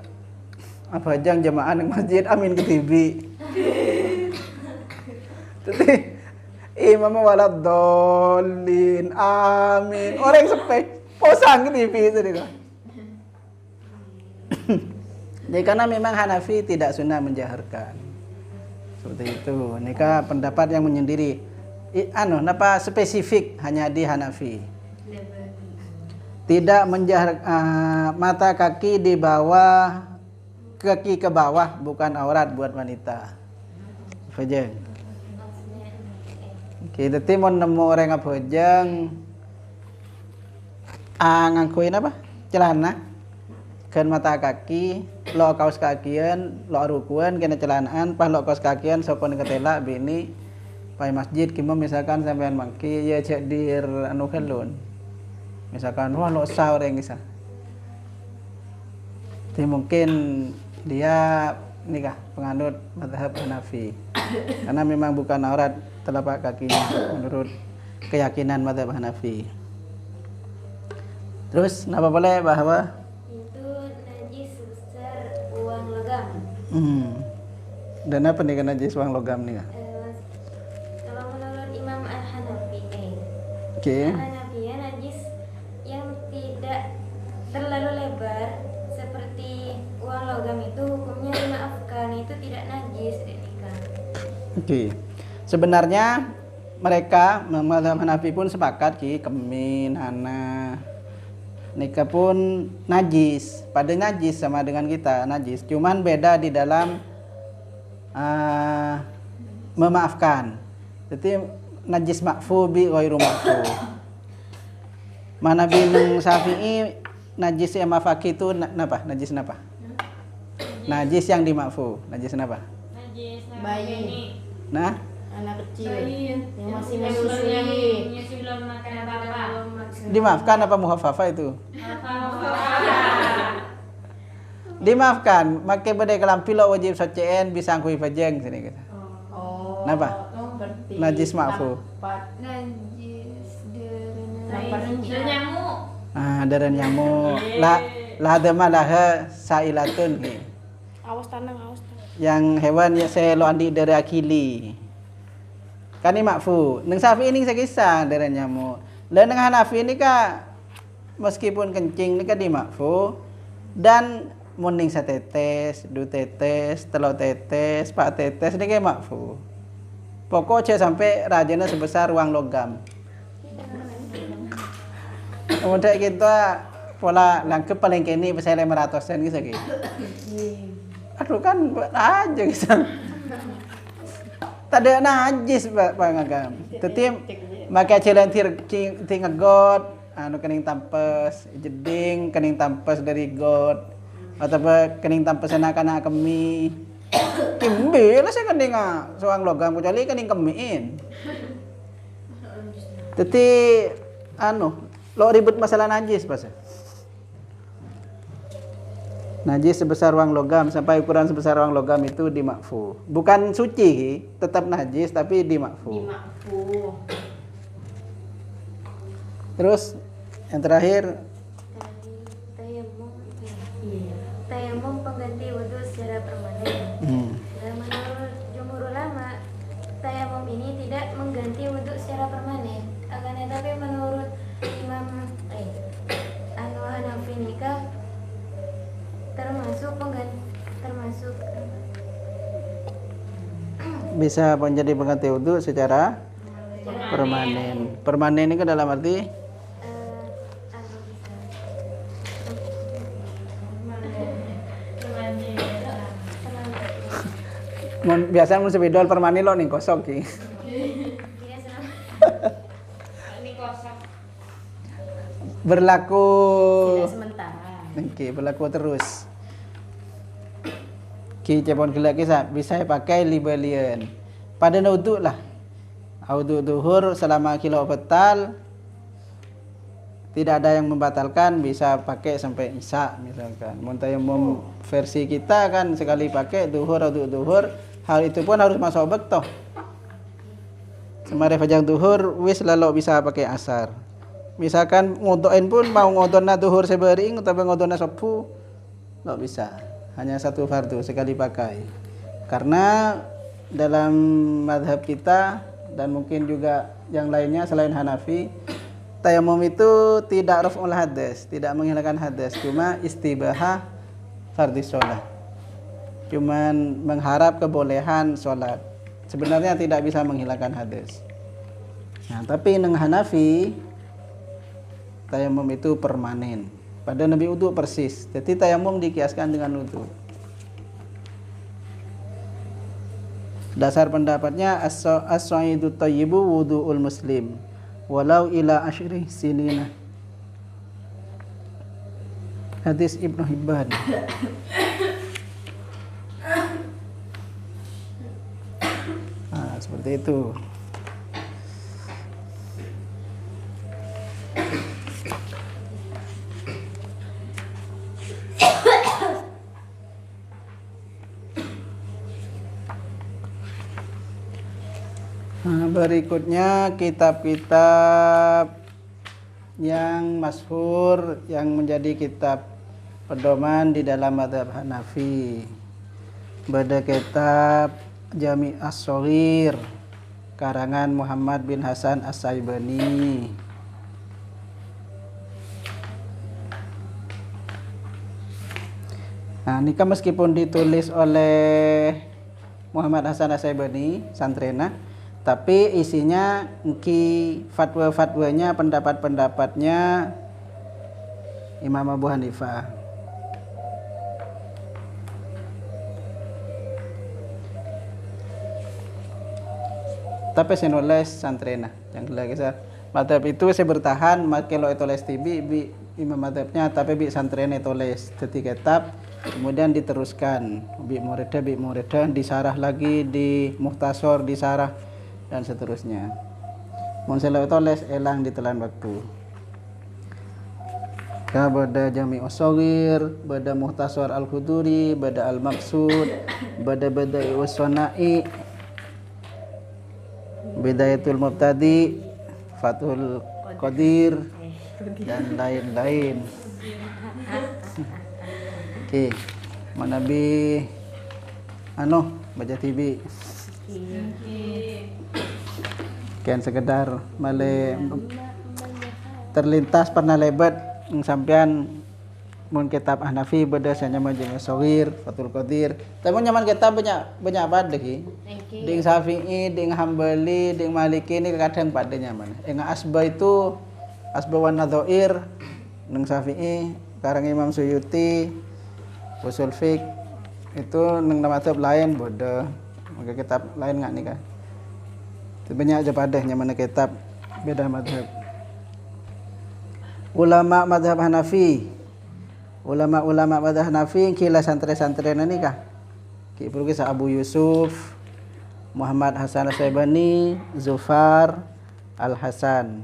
apa jang jemaah neng masjid amin ke TV. Jadi imam waladhdallin amin. Orang sepek posang ke TV itu dia. Jadi karena memang Hanafi tidak sunnah menjaharkan. Seperti itu. Nikah pendapat yang menyendiri. Napa spesifik hanya di Hanafi. Tidak menjahar mata kaki di bawah, kaki ke bawah bukan aurat buat wanita. Fajeng. Kita mau nemu orang apa jeng ngangkuin apa celana kan mata kaki lo kaos kakian lo rukuan kena celanaan pas lo kaos kakian sopon ketela bini pai masjid kimo misalkan sampean mangki ya cek dir anu kelun misalkan wah lo sahur yang bisa jadi mungkin dia nikah penganut mazhab Hanafi karena memang bukan aurat telapak kakinya menurut keyakinan mazhab Hanafi. Terus napa boleh bahwa Itu najis sebesar uang logam. Dan apa nih kan najis uang logam nih? Kalau menurut Imam Al-Hanafi, Oke. Hanafi ya najis yang tidak terlalu lebar seperti uang logam itu hukumnya dimaafkan, itu tidak najis nikah. Oke. Sebenarnya mereka mazhab Hanafi pun sepakat ki kemin, hana, nikah pun najis. Pada najis sama dengan kita najis. Cuman beda di dalam memaafkan. Jadi najis makfu bi ghairu makfu. Mana bin Syafi'i najis yang mafaki itu napa? Najis napa? Najis yang dimakfu. Najis napa? Najis bayi. Nah, Anak kecil yang masih Yang menyusui. belum makan apa-apa. dimaafkan apa muhafafah itu? Dimaafkan, make bedai kelampi lo wajib socen bisa angkui fajeng sini kita. Oh. Napa? Berarti Najis ma'fu. Najis Nampak dan nyamuk. Darah nyamuk. Lah dema lah sailatun ki. Awas tanang, awas tanang. Yang hewan ya saya lo andi dari akili. Kan ini makfu. Neng Syafi'i ini saya kisah dari nyamuk. Dan neng Hanafi ini meskipun kencing ini di makfu dan muning satetes, du tetes, telo tetes, pak tetes ini kayak makfu. Pokoknya sampai rajanya sebesar uang logam. Kemudian kita pola langkep paling kini saya 500-an gitu. Aduh kan aja gitu. Tadi najis Pak ngagam. Tetep make celentir ting got anu kening tampes jeding kening tampes dari got atau kening tampes anak-anak kemi. Kimbe lah saya kening soang logam kecuali kening kemiin. Teti lo ribut masalah najis Pak. Najis sebesar uang logam sampai ukuran sebesar uang logam itu dimakfu. Bukan suci, tetap najis tapi dimakfu. Terus yang terakhir Tayamum pengganti wudhu secara permanen. Dan menurut jumhur ulama, tayamum ini tidak mengganti wudhu secara permanen. Akan tetapi menurut Imam Hanafi nikah termasuk bisa menjadi pengganti wudhu secara permanen. Permanen ini kan dalam arti biasa mun sepidol permanen lo ning kosong ki. Berlaku Niki berlaku terus. Ki cepon gelak kisah bisa pakai libelian. Pada wudhu lah. Wudhu duhur selama kilo petal tidak ada yang membatalkan, bisa pakai sampai isya misalkan. Muntayamum versi kita kan sekali pakai wudhu duhur, hal itu pun harus masuk waktu. Semare fajang duhur wis lalu bisa pakai asar. Misalkan ngodoin pun mau ngodona duhur sebering atau ngodona subuh nggak bisa. Hanya satu fardu sekali pakai. Karena dalam madhab kita dan mungkin juga yang lainnya selain Hanafi, tayamum itu tidak raf'ul hadas, tidak menghilangkan hadas, cuma istibahah fardhi sholat. Cuman mengharap kebolehan sholat. Sebenarnya tidak bisa menghilangkan hadas. Nah, tapi nang Hanafi tayamum itu permanen. Pada Nabi wudu persis. Jadi tayamum dikiaskan dengan wudu. Dasar pendapatnya as-sa'idu thayyibu wudu'ul muslim walau ila asyri sinina. Hadis Ibnu Hibban. Seperti itu. Berikutnya kitab-kitab yang masyhur yang menjadi kitab pedoman di dalam mazhab Hanafi. Bada kitab Jami' As-Shaghir karangan Muhammad bin Hasan As-Saibani. Nah, ini kan meskipun ditulis oleh Muhammad Hasan As-Saibani santrena, tapi isinya fatwa-fatwanya, pendapat-pendapatnya Imam Abu Hanifah. Tapi saya nulis santrena, yang lagi saya madhab itu saya bertahan, kalau itu tulis tibi bi imam madhabnya, tapi bi santrena tulis jadi kitab, kemudian diteruskan bi muridah disarah lagi di muhtasor disarah dan seterusnya. Mun selo tulis elang ditelan waktu. Ka bada Jami' As-Shaghir, bada Muhtasar Al-Khuduri, bada Al-Maqsud, bada Wasana'i, Bidayatul Mubtadi, Fathul Qadir dan lain-lain. Oke, mana bi baca TV. Kian sekedar male terlintas pernah lebat sampean mun kitab Hanafi beda sanya Jami' As-Shaghir, Fathul Qadir. Tapi nyaman kitab banyak apa lagi. Ding Syafi'i, ding Hambali, ding Maliki ini kadang pada nyaman. Yang asba itu asba wan nadhair nang Syafi'i, karang Imam Suyuti, usul fiqh itu nang mazhab lain beda. Maka kitab lain enggak nih kan. Banyak aja pada nyaman kitab beda mazhab. Ulama mazhab Hanafi, ulama mazhab Hanafi kila santri-santri nani kah? Ki perlu kisah Abu Yusuf, Muhammad Hasan As-Saibani, Zufar Al-Hasan.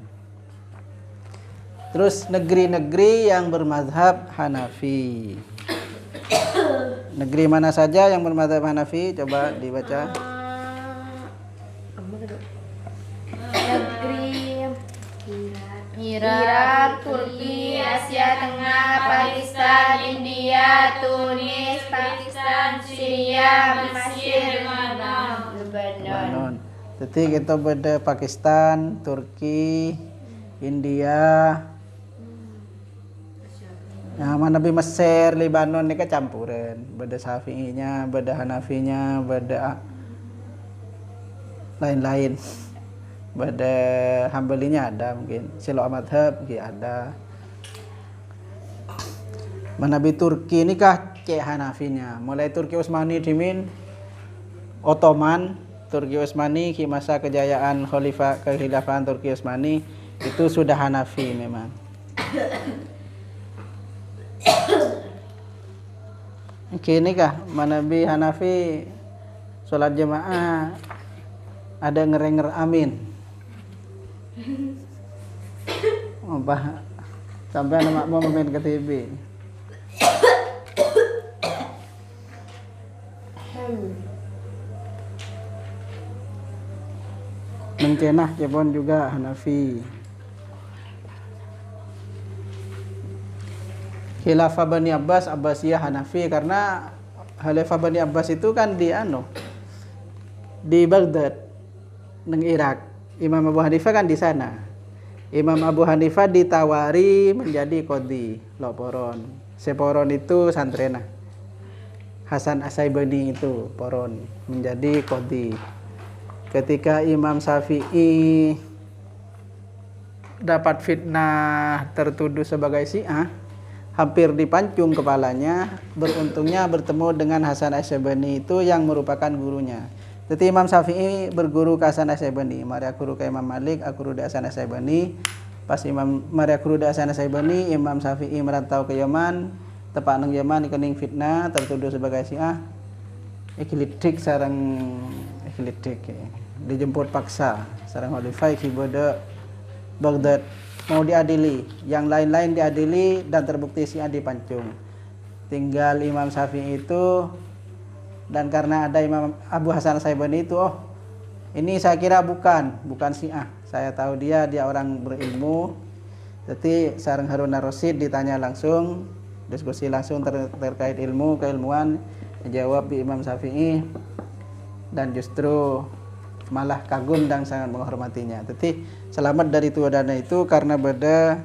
Terus negeri-negeri yang bermazhab Hanafi. Negeri mana saja yang bermazhab Hanafi? Coba dibaca. Negeri Irak, Turki, Asia Tengah, Pakistan, India, Tunis, Pakistan, Syria, Mesir, Lebanon. Jadi kita beda Pakistan, Turki, India. Nah, mana bi Mesir, Lebanon ini kecampuran. Beda Syafi'inya, beda Hanafinya, beda lain-lain. Beda Hambalinya ada mungkin. Silo madhab ada. Mana bi Turki ini kah cek Hanafinya. Mulai Turki Utsmani dimin Ottoman, Turki Utsmani ki masa kejayaan kekhilafan Turki Utsmani itu sudah Hanafi memang. Oke, ini kah Manabi Hanafi sholat jamaah ada ngerenger amin. Apa sampai anak mau main ke TV. Mencenah Jepon juga Hanafi. Khilafah Bani Abbas Abbasiyah Hanafi, karena Khalifah Bani Abbas itu kan di Baghdad neng Irak. Imam Abu Hanifah kan di sana. Imam Abu Hanifah ditawari menjadi qadhi loporon. Seporon itu santrena. Hasan Asy-Syaibani itu poron menjadi qadhi. Ketika Imam Syafi'i dapat fitnah tertuduh sebagai Syiah, hampir dipancung kepalanya, beruntungnya bertemu dengan Hasan Asy-Syaibani itu yang merupakan gurunya. Jadi Imam Syafi'i berguru ke Hasan Asy-Syaibani, mari aku guru ke Imam Malik, aku guru di Hasan Asy-Syaibani. Pas mari aku guru di Hasan Asy-Syaibani, Imam Syafi'i merantau ke Yaman, tepak nang Yaman ikening fitnah tertuduh sebagai Syiah. Iklidik sareng iklidik dijemput paksa sareng khalifah kibode Baghdad mau diadili, yang lain-lain diadili dan terbukti Syiah dipancung. Tinggal Imam Syafi'i itu, dan karena ada Imam Abu Hasan Asy-Syaibani itu, oh ini saya kira bukan Syiah, saya tahu dia orang berilmu. Jadi sareng Harun ar-Rasyid ditanya langsung, diskusi langsung terkait ilmu keilmuan, dijawab di Imam Syafi'i, dan justru malah kagum dan sangat menghormatinya. Jadi selamat dari tuadana itu karena beda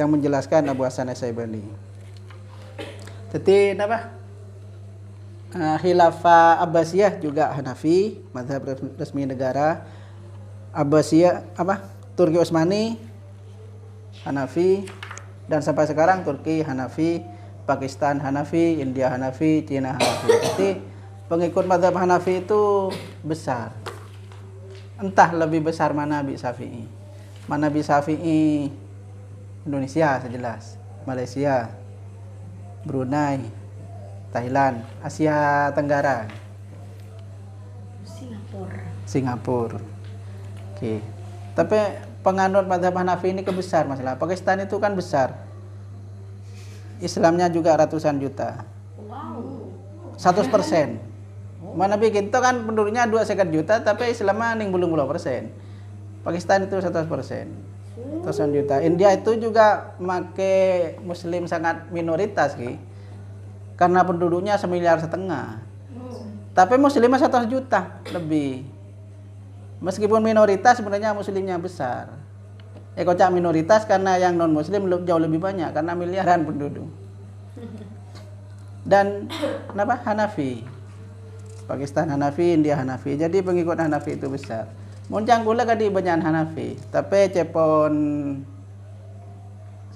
yang menjelaskan Abu Hasan Asy-Syaibani. Jadi apa? Khilafah Abbasiyah juga Hanafi, mazhab resmi negara. Abbasiyah apa? Turki Utsmani Hanafi, dan sampai sekarang Turki Hanafi, Pakistan Hanafi, India Hanafi, Cina Hanafi. Jadi pengikut mazhab Hanafi itu besar. Entah lebih besar Manabi Syafi'i. Manabi Syafi'i Indonesia sejelas, Malaysia, Brunei, Thailand, Asia Tenggara, Singapura. Oke. Tapi penganut mazhab Hanafi ini kebesar masalah. Pakistan itu kan besar. Islamnya juga ratusan juta. Wow. 100%. Manabi kita kan penduduknya 2,5 juta, tapi Islamnya ning belum 10%. Pakistan itu 100%. 100 juta. India itu juga make Muslim sangat minoritas ki. Karena penduduknya 1,5 miliar. Tapi Muslimnya 100 juta lebih. Meskipun minoritas sebenarnya Muslimnya besar. Kocak minoritas karena yang non Muslim jauh lebih banyak karena miliaran penduduk. Dan kenapa Hanafi? Pakistan Hanafi, India Hanafi. Jadi pengikut Hanafi itu besar. Muncang gula kadi banyak Hanafi, tapi cepon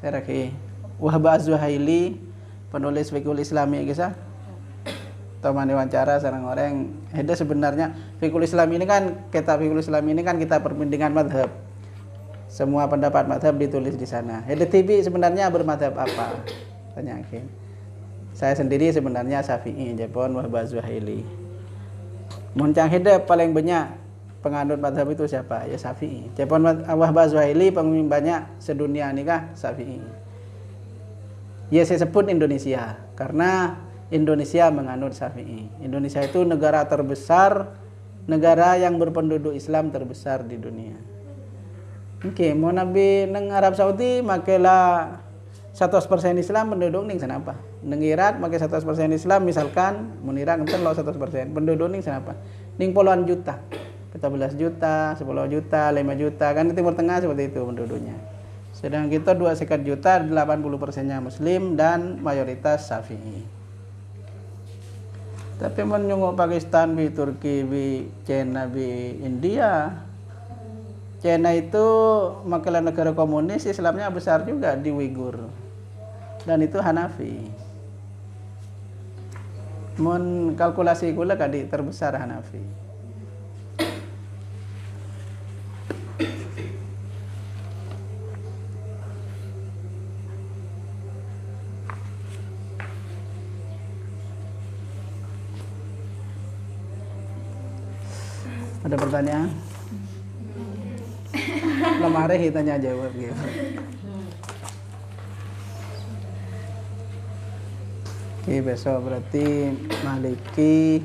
saya raki Wahab Az-Zuhaili, penulis fikul Islami kisah. Teman wawancara sareng orang, hede sebenarnya fikul Islam ini kan kitab fikul Islam ini kan kita perbandingan madhab. Semua pendapat madhab ditulis di sana. Hede TV sebenarnya bermadhab apa? Tanyakin. Saya sendiri sebenarnya Syafi'i, Jepon Wahab Az-Zuhaili. Muncang hede paling banyak penganut madhab itu siapa? Ya Syafi'i. Jepon Wahab Az-Zuhaili pemimpin banyak sedunia nikah Syafi'i. Ya saya sebut Indonesia karena Indonesia menganut Syafi'i. Indonesia itu negara terbesar, negara yang berpenduduk Islam terbesar di dunia. Oke, mau nabi neng Arab Saudi makelah 100% Islam penduduk ning kenapa? Neng Irak make 100% Islam misalkan, mun Irak enten lo 100% penduduk ning kenapa? Ning puluhan juta. 14 juta, 10 juta, 5 juta, kan di Timur Tengah seperti itu penduduknya. Sedang kita 2,5 juta, 80%-nya Muslim dan mayoritas Syafi'i. Tapi menyungguh Pakistan, bi Turki, bi China, bi India. China itu makalah negara komunis, Islamnya besar juga di Uighur. Dan itu Hanafi. Mun kalkulasi gula kadi terbesar Hanafi. Ada pertanyaan? Lemari tanya jawab gitu. Oke, besok berarti Maliki,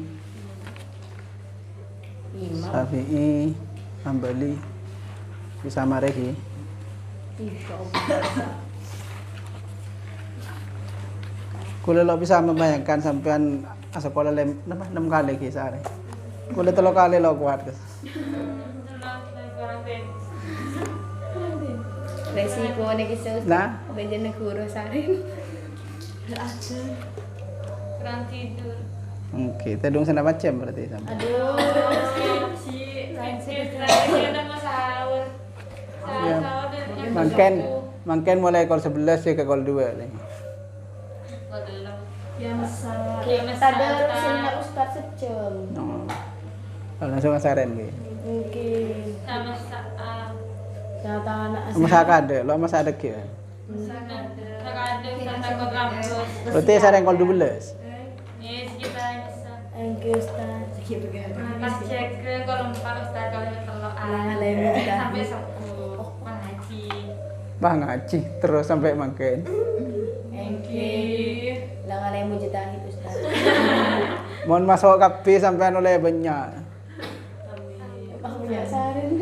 Imam. Syafi'i, Hambali bisa marehi. Insyaallah. Kula lo bisa membayangkan sampean sekolah 6 kali ki sehari. Kula 3 kali lo kuat guys. Resiko nih kisah. Nah, Bejana guru sarin. Kurang tidur. oke, tedung sana macam berarti sampai. Aduh. Ya. Mungkin mulai kol 11 ya ke kol 2 lagi. Tadi harusin Ustaz sejam. Oh. Langsung asaran ki. Mungkin. Kata anak Masa ada, lo masa ada ki. Berarti sareng kol 12. Thank you Ustaz. Pas cek ke kalau 4 Ustaz kalau telok sampai 10 ngaji. Bah ngaji terus sampai makan. Thank you. Langan yang mujtahid Ustaz. Mohon masuk kapi sampai oleh banyak. Aku punya sarin.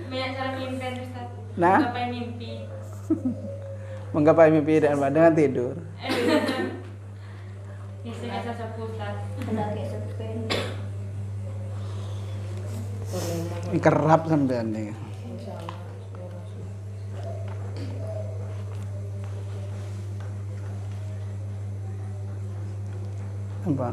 Banyak cara mimpi Ustaz. Nah, Ngapain mimpi? menggapai mimpi dengan tidur. Isinya sesepuh Ustaz. Ada kayak sepen. Ini kerap sampean nih. Insyaallah. Apa?